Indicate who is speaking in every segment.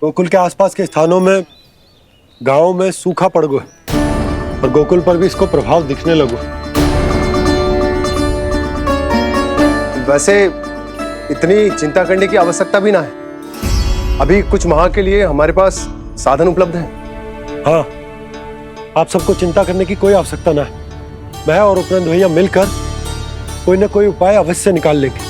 Speaker 1: गोकुल के आसपास के स्थानों में, गांवों में सूखा पड़ गया और गोकुल पर भी इसको प्रभाव दिखने लगो।
Speaker 2: वैसे इतनी चिंता करने की आवश्यकता भी ना है। अभी कुछ माह के लिए हमारे पास साधन उपलब्ध है।
Speaker 1: हाँ, आप सबको चिंता करने की कोई आवश्यकता ना है। मैं और उपनंद भैया मिलकर कोई ना कोई उपाय अवश्य निकाल लेंगे।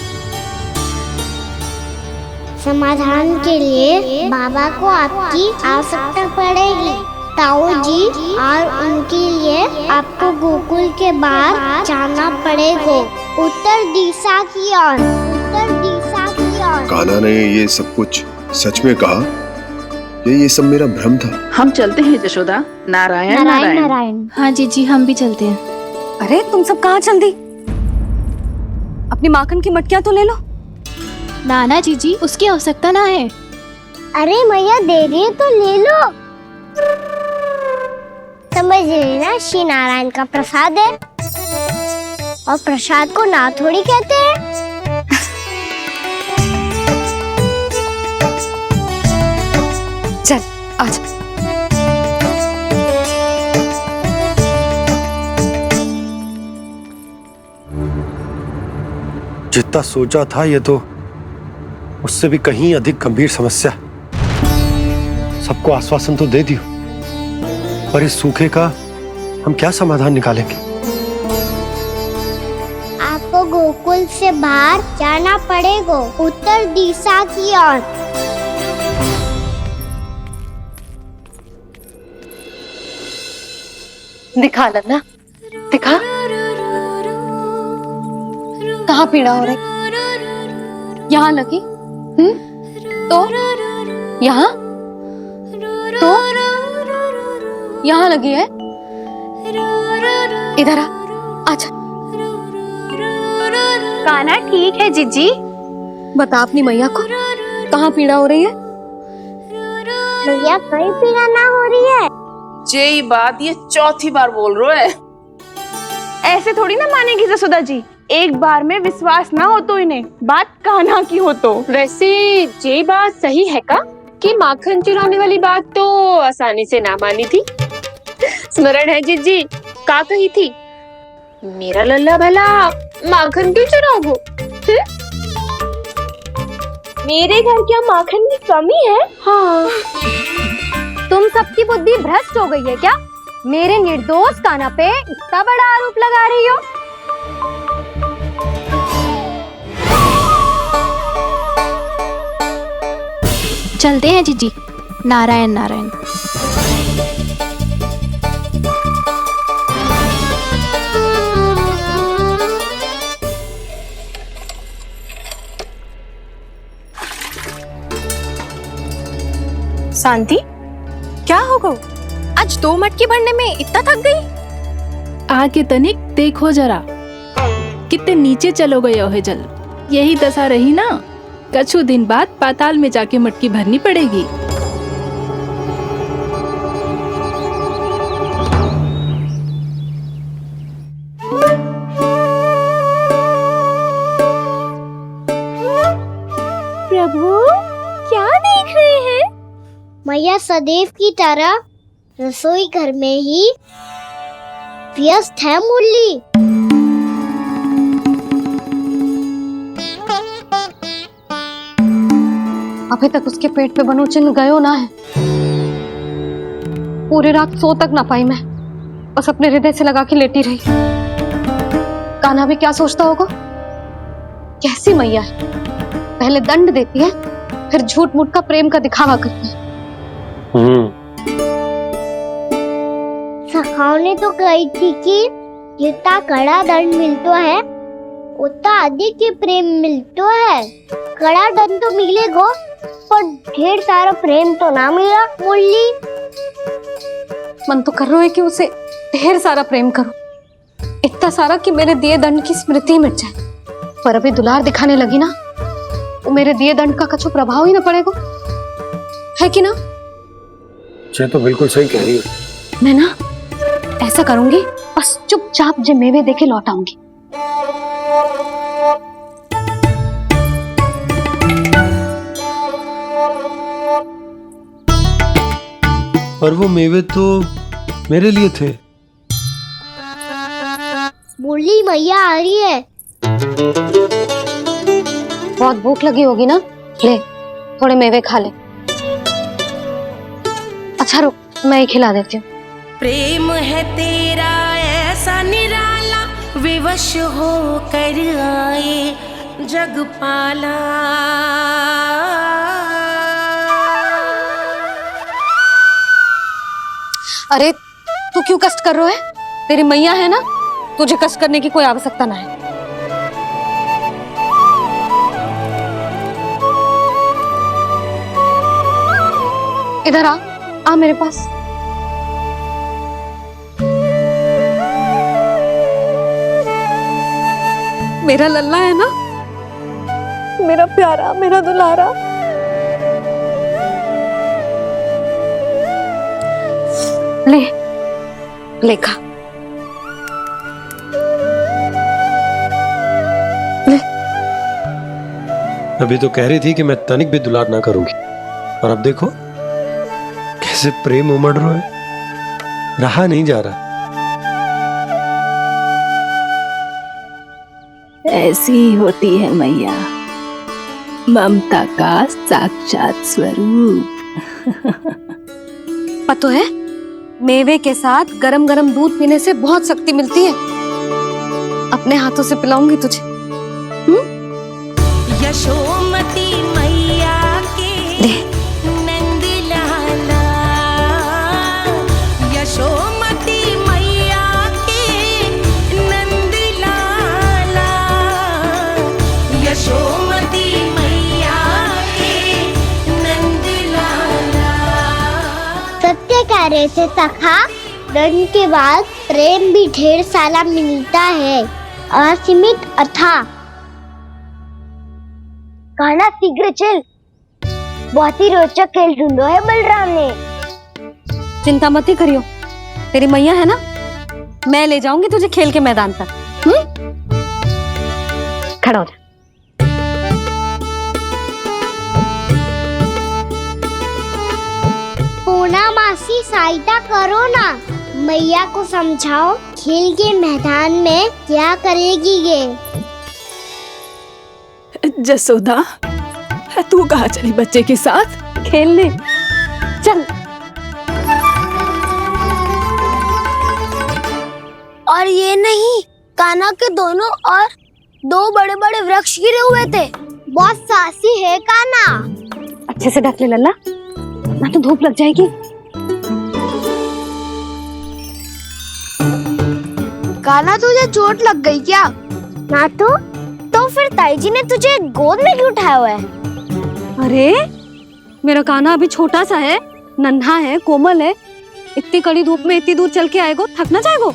Speaker 3: समाधान के लिए बाबा को आपकी आवश्यकता पड़ेगी। ताऊ जी और उनके लिए आपको गोकुल के बाहर जाना पड़ेगा, उत्तर दिशा की ओर। उत्तर दिशा की ओर।
Speaker 4: कान्हा ने ये सब कुछ सच में कहा या ये सब मेरा भ्रम था?
Speaker 5: हम चलते हैं जशोदा। नारायण नारायण नारायण।
Speaker 6: हाँ जी हम भी चलते हैं।
Speaker 7: अरे तुम सब कहाँ चल दी? अपनी माखन की मटकियाँ तो ले लो।
Speaker 6: नाना जी उसकी आवश्यकता ना है।
Speaker 3: अरे मैया दे रही है तो ले लो। समझ लेना, श्री नारायण का प्रसाद है और प्रसाद को ना थोड़ी कहते हैं।
Speaker 7: चल आज।
Speaker 1: जितना सोचा था ये तो उससे भी कहीं अधिक गंभीर समस्या। सबको आश्वासन तो दे दियो, पर इस सूखे का हम क्या समाधान निकालेंगे?
Speaker 3: आपको गोकुल से बाहर जाना पड़ेगा, उत्तर दिशा की ओर।
Speaker 7: दिखा लन्ना, दिखा। कहाँ पीड़ा हो रही? यहाँ लगी? तो यहाँ? तो यहाँ लगी है? इधर आ, आजा।
Speaker 6: कान्हा ठीक है जीजी।
Speaker 7: बता अपनी मैया को कहाँ पीड़ा हो रही है?
Speaker 3: भैया कहीं पीड़ा ना हो रही है।
Speaker 5: ये बात ये चौथी बार बोल रहे है।
Speaker 8: ऐसे थोड़ी ना मानेगी जसोदा जी। एक बार में विश्वास ना हो तो इन्हें, बात कान्हा की हो तो।
Speaker 9: वैसे ये बात सही है का कि माखन चुराने वाली बात तो आसानी से ना मानी थी। स्मरण है जीजी का कही थी, मेरा लल्ला भला माखन क्यों चुराओगो? मेरे घर क्या माखन की कमी है?
Speaker 7: हाँ। तुम सबकी बुद्धि भ्रष्ट हो गई है क्या? मेरे निर्दोष कान्हा पे इतना बड़ा आरोप लगा रही हो?
Speaker 6: चलते हैं जीजी। नारायण नारायण।
Speaker 7: शांति, क्या हो गो? आज 2 मटकी भरने में इतना थक गई?
Speaker 10: आके तनिक देखो जरा, कितने नीचे चलो गए हो जल। यही दशा रही ना, कछु दिन बाद पाताल में जाके मटकी भरनी पड़ेगी।
Speaker 3: प्रभु क्या देख रहे हैं? मैया सदैव की तरह रसोई घर में ही व्यस्त है मुरली।
Speaker 7: अभी तक उसके पेट पे बनो चिन्ह गयो ना है। पूरी रात सो तक ना पाई मैं, बस अपने हृदय से लगा के लेटी रही। कान्हा भी क्या सोचता होगा? कैसी मैया है, पहले दंड देती है फिर झूठ मूठ का प्रेम का दिखावा करती है।
Speaker 3: सखाओं तो कही थी कि जितना कड़ा दंड मिलता है उतना अधिक ही प्रेम मिलता है। कड़ा दंड तो मिलेगा पर ढेर सारा प्रेम तो ना मिला मुरली।
Speaker 7: मन तो कर रहा है कि उसे ढेर सारा प्रेम करो, इतना सारा कि मेरे दिए दंड की स्मृति मिट जाए। पर अभी दुलार दिखाने लगी ना, वो मेरे दिए दंड का कछु प्रभाव ही ना पड़ेगा, है कि ना?
Speaker 1: ये तो बिल्कुल सही कह रही हो।
Speaker 7: मैं ना ऐसा करूंगी, बस चुपचाप जे मेवे देखे लौट आऊंगी।
Speaker 1: और वो मेवे तो मेरे लिए थे।
Speaker 3: बोली मैया आ रही है।
Speaker 7: बहुत भूख लगी होगी ना, ले थोड़े मेवे खा ले। अच्छा रुक, मैं ही खिला देती हूँ।
Speaker 11: प्रेम है तेरा ऐसा निराला, विवश हो कर आए जग पाला।
Speaker 7: अरे तू क्यों कष्ट कर रहा है? तेरी मैया है ना, तुझे कष्ट करने की कोई आवश्यकता ना है। इधर आ मेरे पास। मेरा लल्ला है ना, मेरा प्यारा, मेरा दुलारा। ले ले खा। ले।
Speaker 1: अभी तो कह रही थी कि मैं तनिक भी दुलार ना करूंगी, और अब देखो कैसे प्रेम उमड़ रहा है, रहा नहीं जा रहा।
Speaker 10: ऐसी ही होती है मैया, ममता का साक्षात स्वरूप।
Speaker 7: पता है, मेवे के साथ गरम गरम दूध पीने से बहुत शक्ति मिलती है। अपने हाथों से पिलाऊंगी तुझे।
Speaker 11: यशोमती मैया के नंद लाला, यशोमती मैया के नंद लाला, यशोमती मैया के नंद लाला।
Speaker 3: सत्य कह रहे थे सखा, दंड के बाद प्रेम भी ढेर सारा मिलता है, असीमित अथाह। गाना शीघ्र चल, बहुत ही रोचक खेल ढूंढो है बलराम ने।
Speaker 7: चिंता मत ही करियो, तेरी मैया है ना, मैं ले जाऊंगी तुझे खेल के मैदान तक। खड़ा हो जा।
Speaker 3: पूना मासी सहायता करो ना, मैया को समझाओ खेल के मैदान में क्या करेगी ये।
Speaker 10: जसोदा, तू कहाँ चली बच्चे के साथ?
Speaker 7: खेलने चल।
Speaker 3: और ये नहीं, कान्हा के दोनों और दो बड़े बड़े वृक्ष गिरे हुए थे। बहुत साहसी है कान्हा।
Speaker 7: अच्छे से ढक ले लल्ला, ना तो धूप लग जाएगी।
Speaker 3: कान्हा तुझे चोट लग गई क्या? ना तो फिर ताई जी ने तुझे गोद में क्यों उठाया हुआ है?
Speaker 7: अरे मेरा कान्हा अभी छोटा सा है, नन्हा है, कोमल है। इतनी कड़ी धूप में इतनी दूर चल के आएगो, थक ना जाएगो।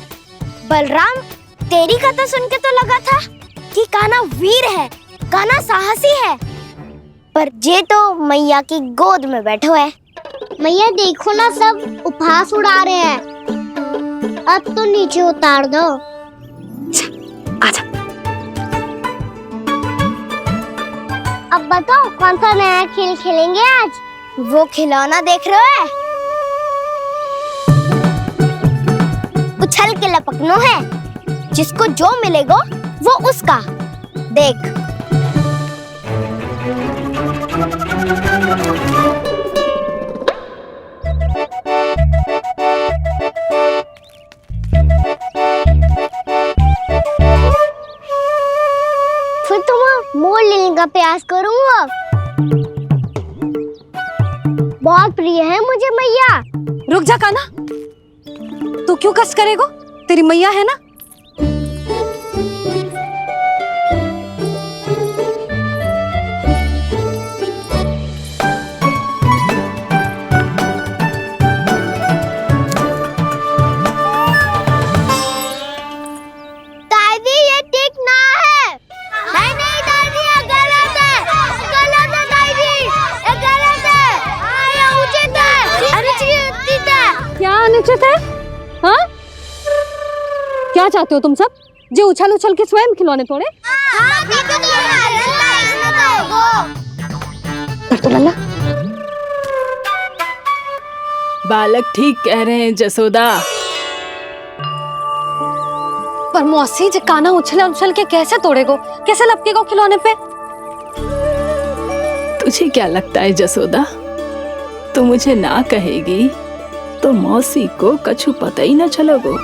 Speaker 3: बलराम, तेरी कथा सुन के तो लगा था कि कान्हा वीर है, कान्हा साहसी है, पर ये तो मैया की गोद में बैठो है। मैया देखो ना, सब उपहास उड़ा रहे हैं। अब तो नीचे उतार दो।
Speaker 7: आजा।
Speaker 3: अब बताओ कौन सा नया खेल खेलेंगे आज? वो खिलौना देख रहे हो? उछल के लपकनो है, जिसको जो मिलेगा वो उसका। देख। फिर तुम मोड़ लेने का प्रयास करूंगा। बहुत प्रिय है मुझे मैया।
Speaker 7: रुक जा कान्हा, तू क्यों कष्ट करेगो? तेरी मैया है ना।
Speaker 3: दादी ये ठीक ना है। नहीं नहीं दादी, ये गलत है, गलत है दादी, ये गलत है, ये उचित है, अनुचित है।
Speaker 7: क्या अनुचित है? हाँ? क्या चाहते हो तुम सब? जो उछल उछल के स्वयं खिलौने तोड़े?
Speaker 3: हाँ, ठीक है,
Speaker 7: कर तो लल्ला।
Speaker 10: बालक ठीक कह रहे हैं जसोदा।
Speaker 7: पर मौसी जे काना उछल उछल के कैसे तोड़ेगो, कैसे लपकेगो खिलौने पे?
Speaker 10: तुझे क्या लगता है जसोदा, तू मुझे ना कहेगी तो मौसी को कछु पता ही न चलोगो।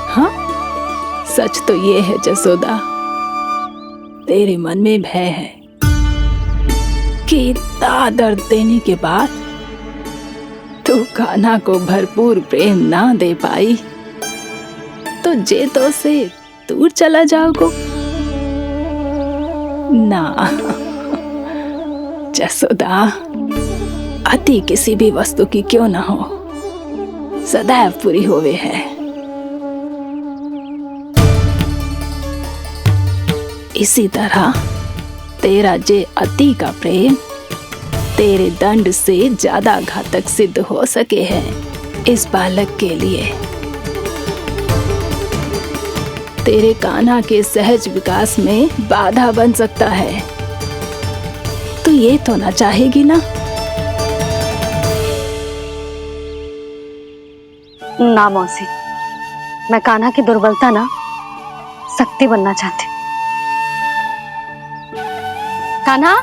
Speaker 10: हाँ, सच तो ये है जसोदा, तेरे मन में भय है कि इतना दर्द देने के बाद तू कान्हा को भरपूर प्रेम ना दे पाई तो जे तो से दूर चला जाओगो ना। जसोदा, अति किसी भी वस्तु की क्यों ना हो, सदैव पूरी होवे है। इसी तरह तेरा जे अति का प्रेम तेरे दंड से ज्यादा घातक सिद्ध हो सके है इस बालक के लिए। तेरे कान्हा के सहज विकास में बाधा बन सकता है। तू ये तो ना चाहेगी ना?
Speaker 7: ना मौसी, मैं कान्हा की दुर्बलता ना शक्ति बनना चाहती। कान्हा,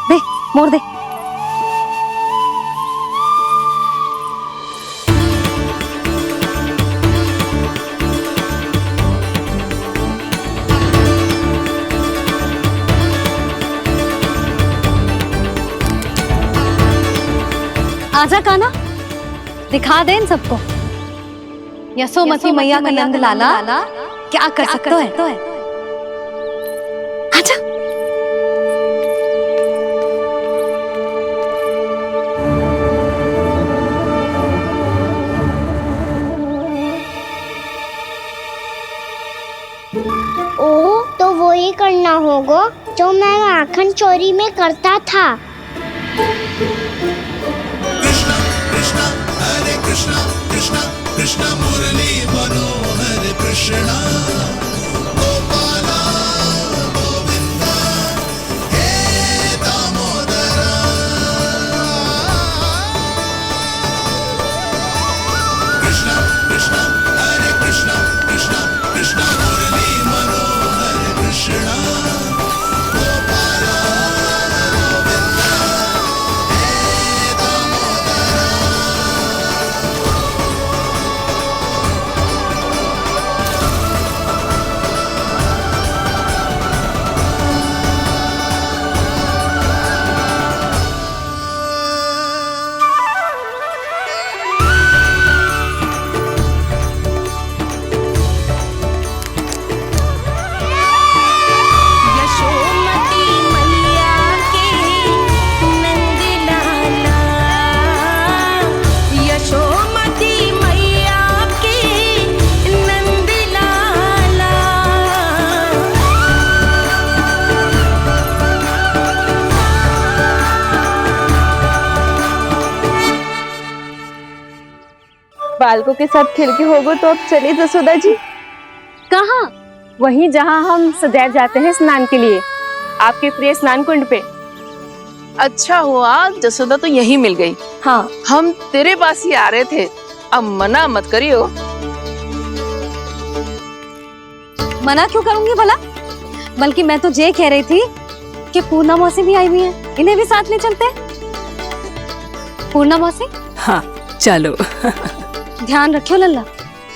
Speaker 7: दे मोड़ दे। आजा कान्हा, दिखा दे इन सबको यशोमती मैया का नंद लाला क्या कर सकता है। आजा।
Speaker 3: ओ, तो वो ही करना होगा जो मैं माखन चोरी में करता था।
Speaker 11: कृष्णा कृष्णा कृष्णा मुरली मनोहर कृष्णा गोपाला गोविंदा हे दामोदरा। कृष्णा कृष्णा हरे कृष्णा कृष्णा कृष्णा मुरली मनोहर कृष्णा गोपाला गोविंदा हे दामोदरा। यशोमती मैया के नंद लाला, यशोमती मैया के नंद लाला।
Speaker 8: बालकों के साथ खेल के होगो तो अब चलिए जसोदा जी।
Speaker 9: कहाँ? वहीं जहाँ हम सदैव जाते हैं स्नान के लिए, आपके प्रिय स्नान कुंड पे।
Speaker 5: अच्छा हुआ जसोदा तो यही मिल गई।
Speaker 9: हाँ,
Speaker 5: हम तेरे पास ही आ रहे थे, अब मना मत करियो।
Speaker 7: मना क्यों करूंगी भला? बल्कि मैं तो ये कह रही थी कि पूर्णा मौसी भी आई हुई है, इन्हें भी साथ ले चलते हैं। पूर्णा मौसी,
Speaker 10: हाँ चलो।
Speaker 7: ध्यान रखियो लल्ला।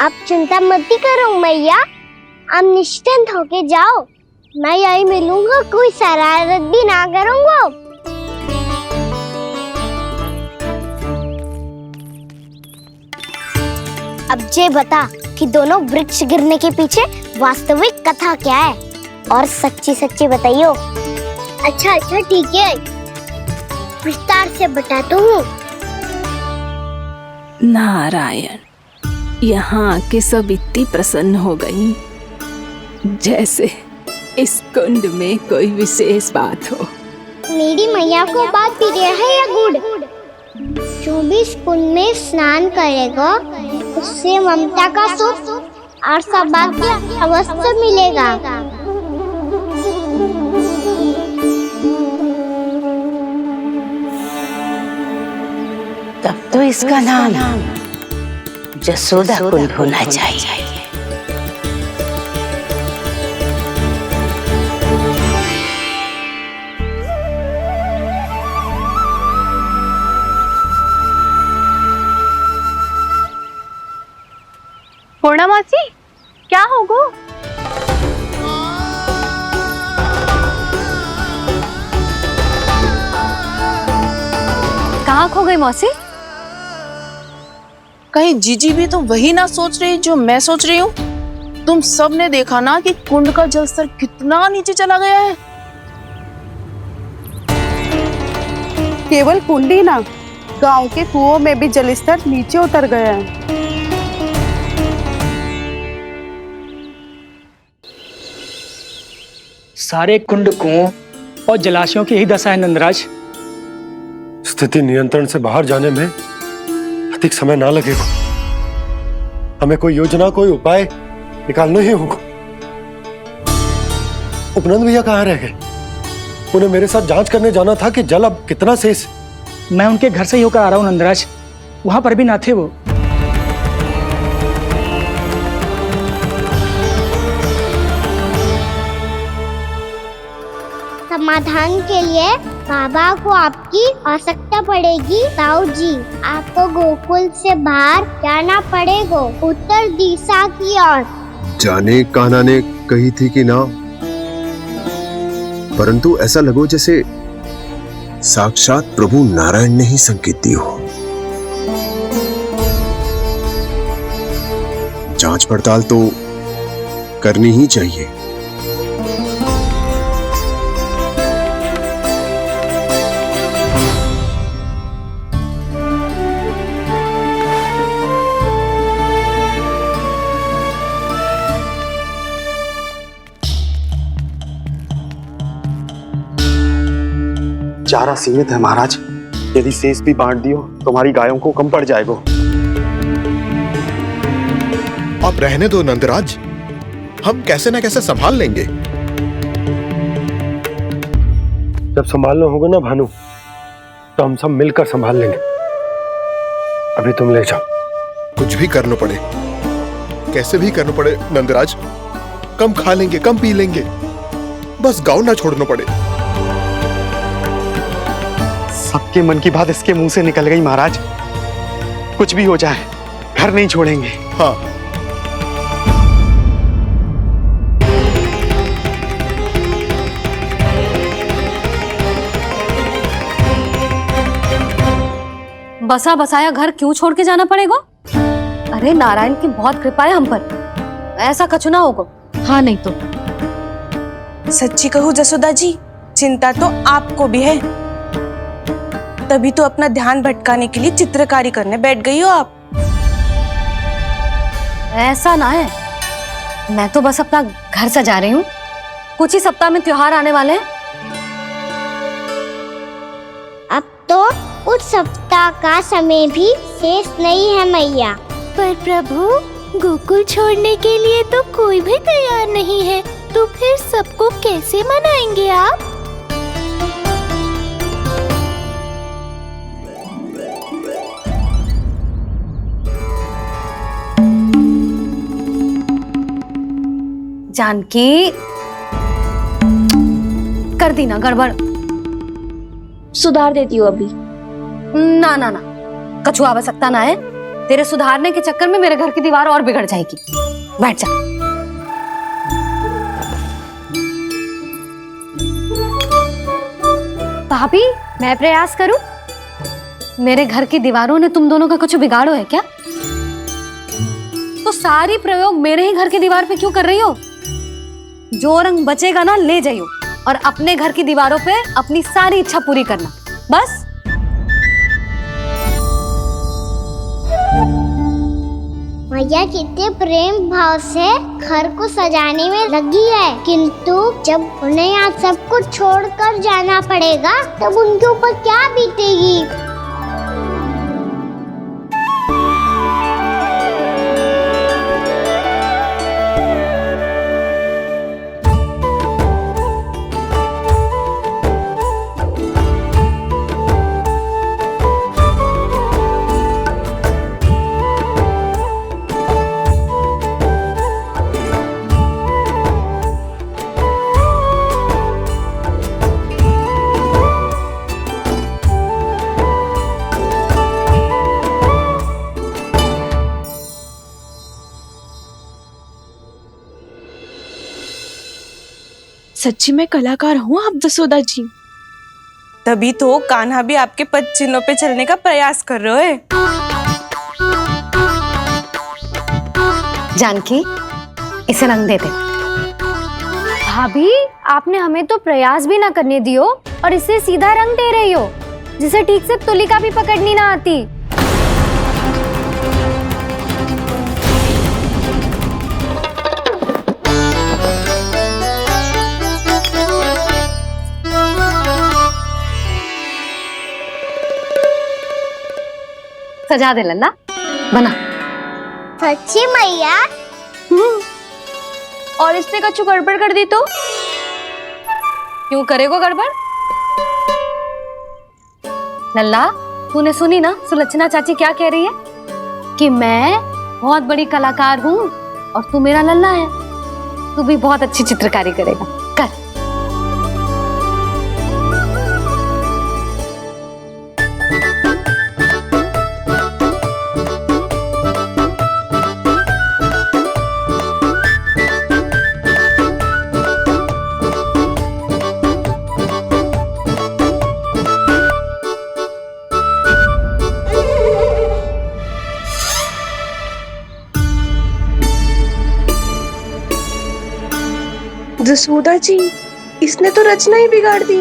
Speaker 3: आप चिंता मत करो मैया, आप निश्चिंत होके जाओ, मैं यही मिलूंगा, कोई शरारत भी ना करूंगा। अब ये बता कि दोनों वृक्ष गिरने के पीछे वास्तविक कथा क्या है, और सच्ची सच्ची बताइयो। अच्छा अच्छा ठीक है, विस्तार से बताता हूँ।
Speaker 10: नारायण, यहाँ के सब इतनी प्रसन्न हो गई जैसे इस कुंड में कोई विशेष बात हो।
Speaker 3: मेरी मैया को बात प्रिय है या गुड़? जो भी इस कुंड में स्नान करेगा उससे ममता का सुख और सौभाग्य अवश्य मिलेगा।
Speaker 11: तब तो इसका नाम जसोदा कुंड होना चाहिए।
Speaker 8: पूर्णा मौसी, क्या होगो?
Speaker 7: कहाँ खो गई मौसी?
Speaker 5: कहीं जीजी भी तो वही ना सोच रही जो मैं सोच रही हूँ। तुम सब ने देखा ना कि कुंड का जलस्तर कितना नीचे चला गया है।
Speaker 8: केवल कुंड ही ना, गांव के कुओं में भी जलस्तर नीचे उतर गया है।
Speaker 12: सारे कुंड, कुओं और जलाशयों की यही दशा है नंदराज।
Speaker 1: स्थिति नियंत्रण से बाहर जाने में अधिक समय ना लगेगा। हमें कोई योजना, कोई उपाय निकालना ही होगा। उपनंद भैया कहाँ रह गए? उन्हें मेरे साथ जांच करने जाना था कि जल अब कितना शेष।
Speaker 12: मैं उनके घर से ही होकर आ रहा हूँ नंदराज, वहां पर भी ना थे वो।
Speaker 3: समाधान के लिए बाबा को आपकी आवश्यकता पड़ेगी। ताऊ जी, आपको गोकुल से बाहर जाना पड़ेगा, उत्तर दिशा की ओर।
Speaker 4: जाने कान्हा ने कही थी कि ना, परंतु ऐसा लगो जैसे साक्षात प्रभु नारायण ने ही संकेत दी हो। जांच पड़ताल तो करनी ही चाहिए।
Speaker 13: चारा सीमित है महाराज, यदि शेष भी बांट दियो तो हमारी गायों को कम पड़ जाएगा।
Speaker 4: आप रहने दो नंदराज, हम कैसे न कैसे संभाल लेंगे।
Speaker 1: जब संभालना होगा ना भानु, तो हम सब मिलकर संभाल लेंगे। अभी तुम ले जाओ।
Speaker 4: कुछ भी करना पड़े, कैसे भी करना पड़े नंदराज, कम खा लेंगे, कम पी लेंगे, बस गांव ना छोड़ना पड़े।
Speaker 13: सबके मन की बात इसके मुंह से निकल गई महाराज। कुछ भी हो जाए, घर नहीं छोड़ेंगे।
Speaker 4: हाँ,
Speaker 7: बसा बसाया घर क्यों छोड़ के जाना पड़ेगा? अरे नारायण की बहुत कृपा है हम पर, ऐसा कछु ना होगा। हाँ नहीं तो
Speaker 8: सच्ची कहूँ जसोदा जी, चिंता तो आपको भी है, तभी तो अपना ध्यान भटकाने के लिए चित्रकारी करने बैठ गई हो आप।
Speaker 7: ऐसा ना है, मैं तो बस अपना घर सजा रही हूँ। कुछ ही सप्ताह में त्योहार आने वाले हैं।
Speaker 3: अब तो उस सप्ताह का समय भी शेष नहीं है मैया।
Speaker 6: पर प्रभु, गोकुल छोड़ने के लिए तो कोई भी तैयार नहीं है, तो फिर सबको कैसे मनाएंगे आप?
Speaker 7: जानकी, कर दी ना गड़बड़।
Speaker 9: सुधार देती हूँ अभी।
Speaker 7: ना ना ना, कछु आवश्यकता ना है। तेरे सुधारने के चक्कर में मेरे घर की दीवार और बिगड़ जाएगी। बैठ जा। भाभी, मैं प्रयास करूं? मेरे घर की दीवारों ने तुम दोनों का कुछ बिगाड़ो है क्या? तो सारी प्रयोग मेरे ही घर की दीवार पे क्यों कर रही हो? जो रंग बचेगा ना ले जाइयो, और अपने घर की दीवारों पे अपनी सारी इच्छा पूरी करना, बस।
Speaker 3: मैया कितने प्रेम भाव से घर को सजाने में लगी है, किंतु जब उन्हें यहाँ सब कुछ छोड़कर जाना पड़ेगा तब उनके ऊपर क्या बीतेगी?
Speaker 5: सच्ची में कलाकार हूँ आप जसोदा जी।
Speaker 8: तभी तो कान्हा भी आपके पद चिन्हों पे चलने का प्रयास कर रहे हैं।
Speaker 7: जानकी, इसे रंग दे दे।
Speaker 6: भाभी, आपने हमें तो प्रयास भी ना करने दियो और इसे सीधा रंग दे रही हो, जिसे ठीक से तुलिका भी पकड़नी ना आती।
Speaker 7: सजा दे लल्ला, बना।
Speaker 3: सच्ची मैया?
Speaker 7: और इसने कुछ गड़बड़ कर दी तो क्यों करेगो गड़बड़? लल्ला, तूने सुनी ना सुलक्षणा चाची क्या कह रही है? कि मैं बहुत बड़ी कलाकार हूँ और तू मेरा लल्ला है, तू भी बहुत अच्छी चित्रकारी करेगा। कर।
Speaker 8: जसोदा जी, इसने तो रचना ही बिगाड़ दी।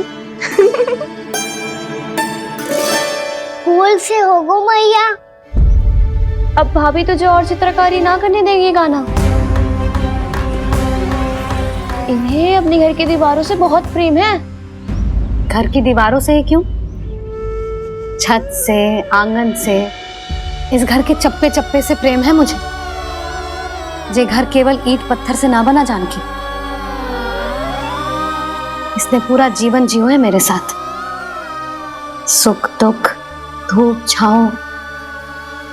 Speaker 3: फूल से होगो मैया।
Speaker 6: अब भाभी तुझे और चित्रकारी ना करने देगी गाना। इन्हें अपने घर की दीवारों से बहुत प्रेम है।
Speaker 7: घर की दीवारों से ही क्यों, छत से, आंगन से, इस घर के चप्पे चप्पे से प्रेम है मुझे। ये घर केवल ईंट पत्थर से ना बना जानकी, इसने पूरा जीवन जियो है मेरे साथ। सुख दुख, धूप छांव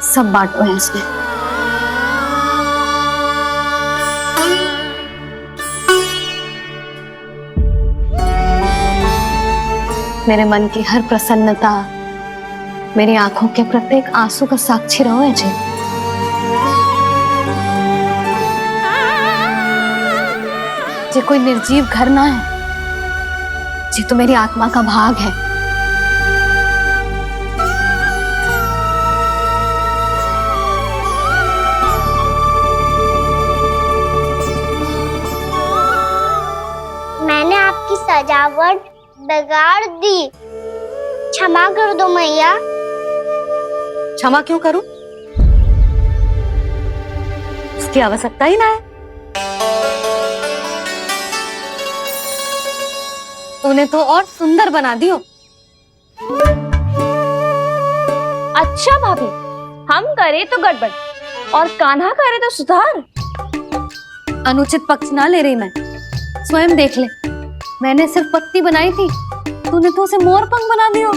Speaker 7: सब बांटो है इसने। मेरे मन की हर प्रसन्नता, मेरी आंखों के प्रत्येक आंसू का साक्षी रहो है जी। ये कोई निर्जीव घर ना है, ये तो मेरी आत्मा का भाग है।
Speaker 3: मैंने आपकी सजावट बिगाड़ दी, क्षमा कर दो मैया।
Speaker 7: क्षमा क्यों करूं? उसकी आवश्यकता ही ना है। तूने तो और सुंदर बना दियो।
Speaker 6: अच्छा भाभी, हम करे तो गड़बड़ और कान्हा करे तो सुधार।
Speaker 7: अनुचित पक्ष ना ले रही मैं, स्वयं देख ले। मैंने सिर्फ पत्ती बनाई थी, तूने तो उसे मोर पंख बना दियो।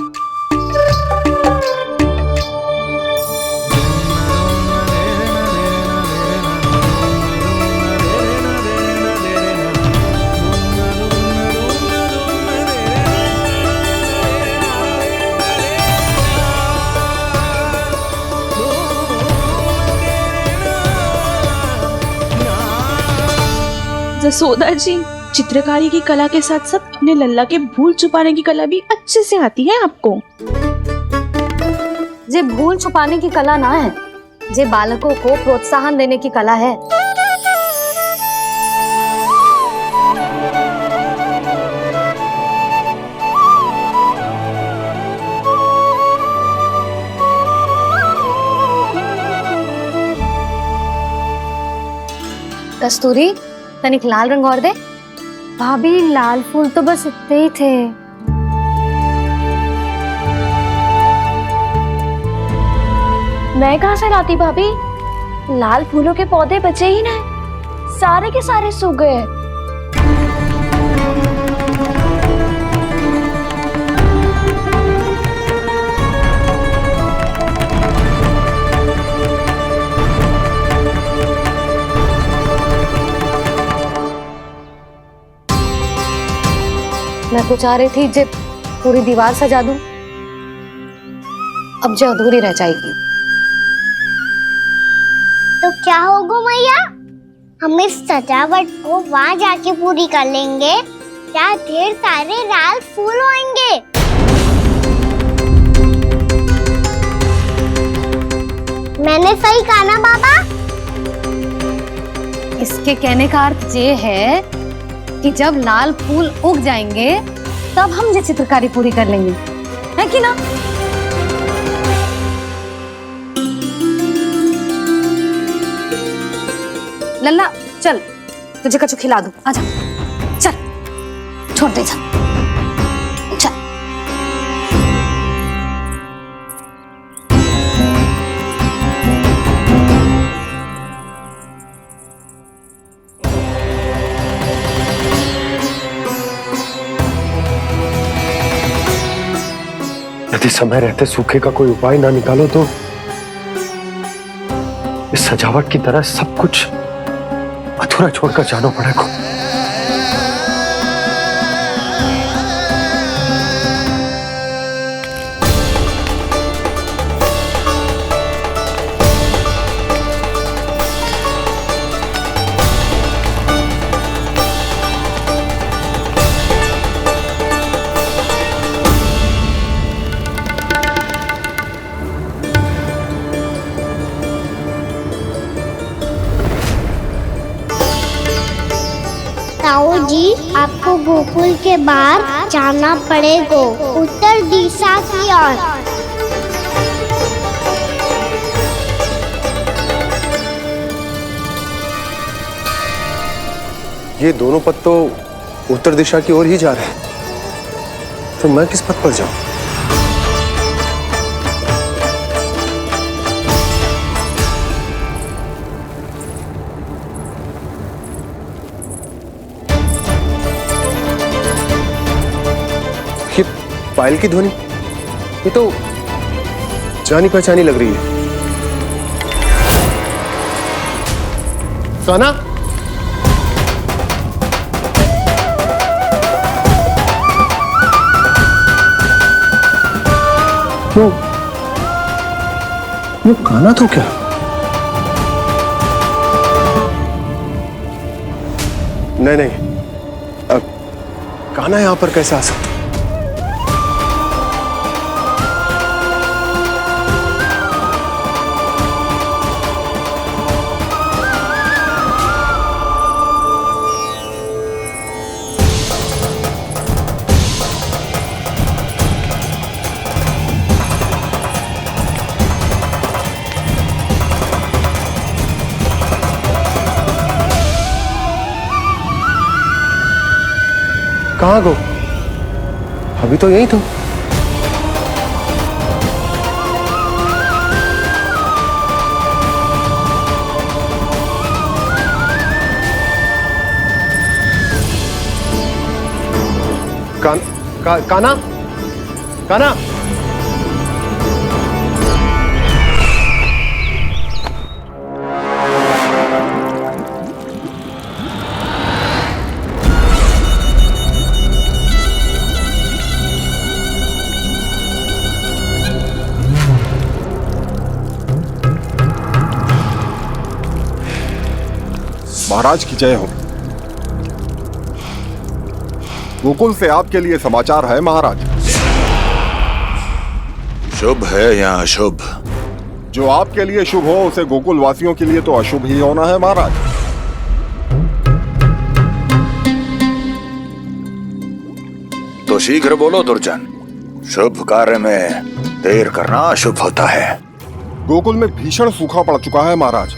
Speaker 5: जसोदा जी, चित्रकारी की कला के साथ साथ अपने लल्ला के भूल छुपाने की कला भी अच्छे से आती है आपको।
Speaker 7: ये भूल छुपाने की कला ना है, ये बालकों को प्रोत्साहन देने की कला है। कस्तूरी, तनिक लाल रंग और दे।
Speaker 6: भाभी, लाल फूल तो बस इतने ही थे। मैं कहाँ से लाती भाभी? लाल फूलों के पौधे बचे ही ना, सारे के सारे सूख गए।
Speaker 7: मैं तो चाह रही थी जे पूरी दीवार सजा दूं, अब जो अधूरी रह जाएगी।
Speaker 3: तो क्या होगा मैया? हम इस सजावट को वहां जाके पूरी कर लेंगे। क्या ढेर सारे लाल फूल होंगे। मैंने सही कहा ना बाबा?
Speaker 6: इसके कहने का अर्थ ये है कि जब लाल फूल उग जाएंगे तब हम ये चित्रकारी पूरी कर लेंगे, है कि ना? लल्ला चल, तुझे कछु खिला दूं, आजा चल, छोड़ दे जा, चल।
Speaker 1: यदि समय रहते सूखे का कोई उपाय ना निकालो तो इस सजावट की तरह सब कुछ अधूरा छोड़कर जाना पड़ेगा।
Speaker 3: ताऊ जी, आपको गोकुल के बाहर जाना पड़ेगा, उत्तर दिशा की ओर।
Speaker 2: ये दोनों पथ तो उत्तर दिशा की ओर ही जा रहे हैं, तो मैं किस पथ पर जाऊं? ये पायल की ध्वनि, ये तो जानी पहचानी लग रही है। कान्हा, वो कान्हा तो क्या? नहीं, कान्हा यहां पर कैसे आ सकता? कहाँ गो? अभी तो यही तो। कान्हा, कान्हा,
Speaker 14: महाराज की जय हो। गोकुल से आपके लिए समाचार है महाराज।
Speaker 15: शुभ है या अशुभ?
Speaker 14: जो आपके लिए शुभ हो उसे गोकुल वासियों के लिए तो अशुभ ही होना है महाराज।
Speaker 15: तो शीघ्र बोलो दुर्जन, शुभ कार्य में देर करना अशुभ होता है।
Speaker 14: गोकुल में भीषण सूखा पड़ चुका है महाराज।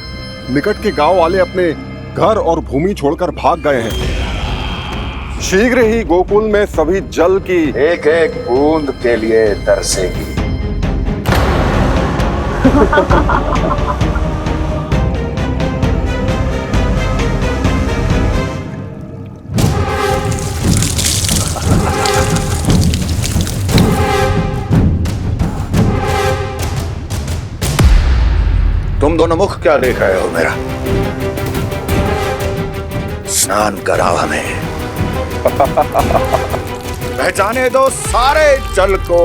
Speaker 14: निकट के गांव वाले अपने घर और भूमि छोड़कर भाग गए हैं। शीघ्र ही गोकुल में सभी जल की
Speaker 15: एक एक बूंद के लिए तरसेगी। तुम दोनों मुख क्या देख रहे हो मेरा? स्नान कराओ हमें। पहचाने दो सारे जल को।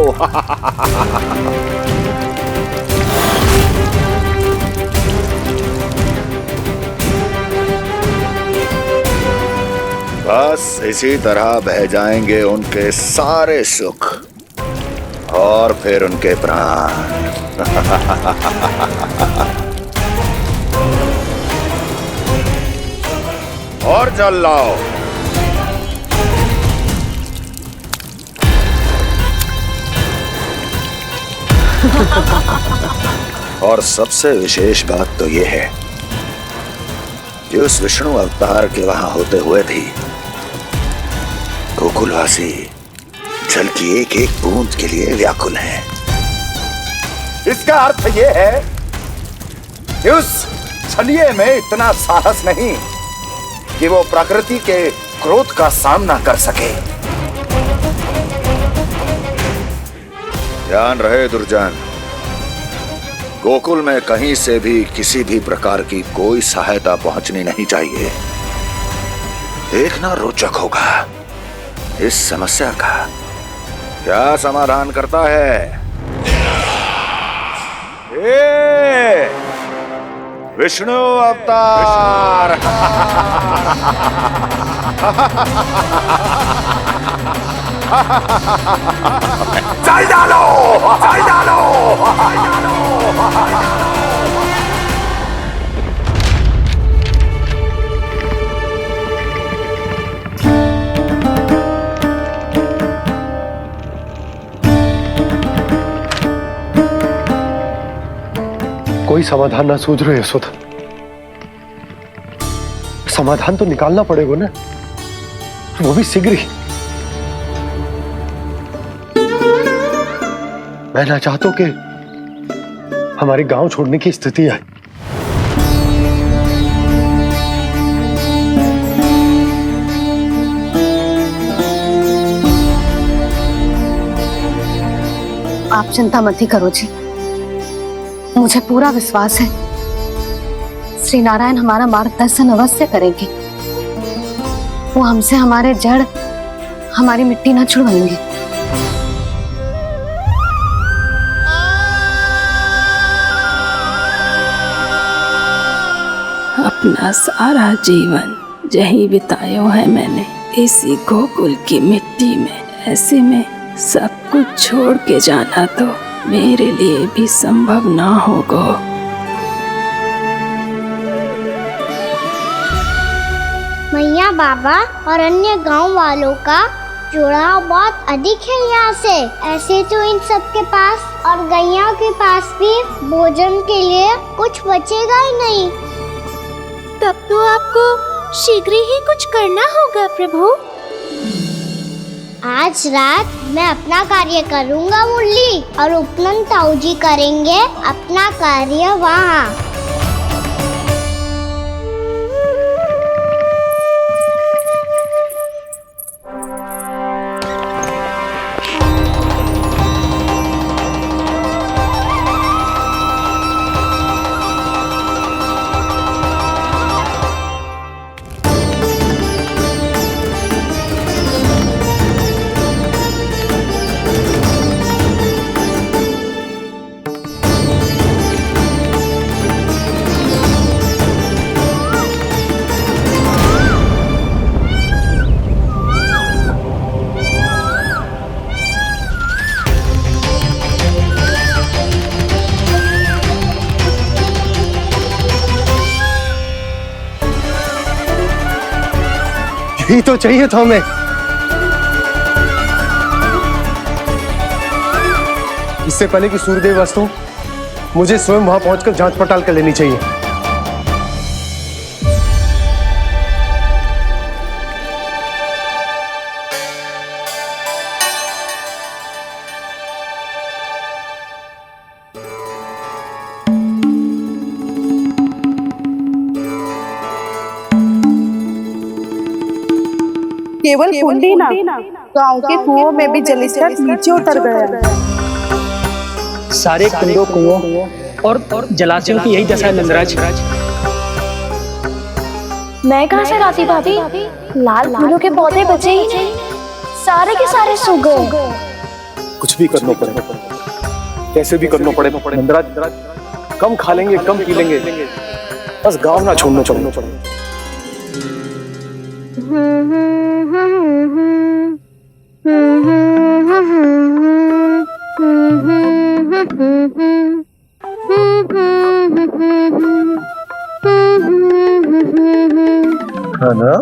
Speaker 15: बस इसी तरह बह जाएंगे उनके सारे सुख और फिर उनके प्राण। और जल लाओ। और सबसे विशेष बात तो यह है कि उस विष्णु अवतार के वहां होते हुए भी गोकुलवासी जल की एक एक बूंद के लिए व्याकुल हैं। इसका अर्थ यह है कि उस छलिए में इतना साहस नहीं कि वो प्रकृति के क्रोध का सामना कर सके। ध्यान रहे दुर्जन, गोकुल में कहीं से भी किसी भी प्रकार की कोई सहायता पहुंचनी नहीं चाहिए। देखना रोचक होगा इस समस्या का क्या समाधान करता है। विष्णु अवतार। चल डालो, चल डालो।
Speaker 1: कोई समाधान ना सूझ रहे यशोदा। समाधान तो निकालना पड़ेगा ना, वो भी शीघ्र ही। मैं ना चाहता हूं कि हमारे गांव छोड़ने की स्थिति आए।
Speaker 7: आप चिंता मत ही करो जी, मुझे पूरा विश्वास है श्री नारायण हमारा मार्गदर्शन अवश्य करेंगे। वो हमसे हमारे जड़, हमारी मिट्टी न छुड़वाएंगे।
Speaker 10: अपना सारा जीवन यही बिताया है मैंने, इसी गोकुल की मिट्टी में। ऐसे में सब कुछ छोड़ के जाना तो मेरे लिए भी संभव ना होगा।
Speaker 3: मैया, बाबा और अन्य गांव वालों का जुड़ाव बहुत अधिक है यहाँ से। ऐसे तो इन सब के पास और गैया के पास भी भोजन के लिए कुछ बचेगा ही नहीं।
Speaker 16: तब तो आपको शीघ्र ही कुछ करना होगा प्रभु।
Speaker 3: आज रात मैं अपना कार्य करूँगा मुरली, और उपनंद ताऊ जी करेंगे अपना कार्य वहाँ।
Speaker 1: यही तो चाहिए था हमें।
Speaker 2: इससे पहले कि सूर्यदेव अस्त हो, मुझे स्वयं वहां पहुंचकर जांच पड़ताल कर लेनी चाहिए।
Speaker 8: केवल कुंडी ना, गांव के कुओं में भी जलस्तर नीचे उतर गया।
Speaker 12: सारे कुंडों, कुओं और जलाशयों की यही दशा है नंदराज।
Speaker 6: मैं कहाँ से लाती भाभी? लाल फूलों के पौधे बचे ही नहीं, सारे के सारे सूख गए।
Speaker 2: कुछ भी करना पड़ेगा, कैसे भी करना पड़ेगा नंदराज। कम खा लेंगे, कम पी लेंगे, बस गांव ना छोड़ना पड़ेगा। है ना?